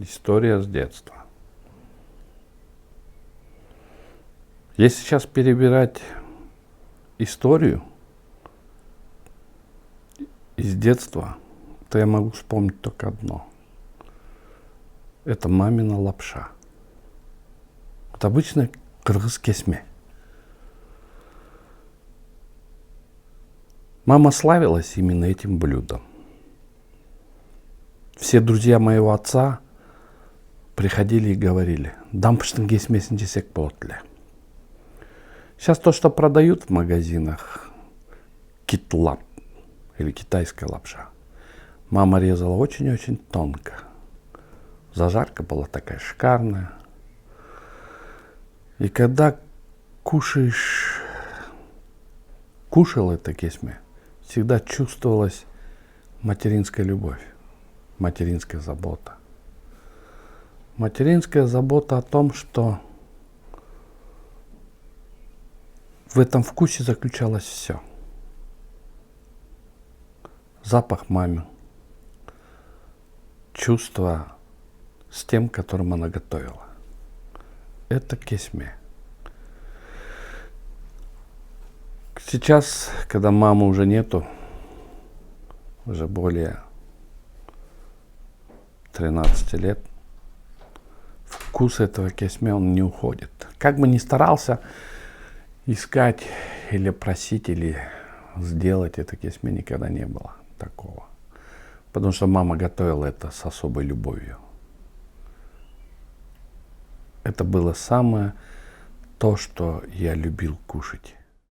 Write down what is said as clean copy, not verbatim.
История с детства. Если сейчас перебирать историю из детства, то я могу вспомнить только одно. Это мамина лапша. Вот обычный кыргыз кесме. Мама славилась именно этим блюдом. Все друзья моего отца приходили и говорили: дампыштың кесмесін жесек болот эле. Сейчас то, что продают в магазинах, китлап или китайская лапша, мама резала очень-очень тонко. Зажарка была такая шикарная. И когда кушал это кесме, всегда чувствовалась материнская любовь, материнская забота. Материнская забота о том, что в этом вкусе заключалось все. Запах мамы, чувство с тем, которым она готовила. Это кесме. Сейчас, когда мамы уже нету, уже более 13 лет, вкус этого кесме, он не уходит. Как бы ни старался искать или просить, или сделать это кесме, никогда не было такого. Потому что мама готовила это с особой любовью. Это было самое то, что я любил кушать.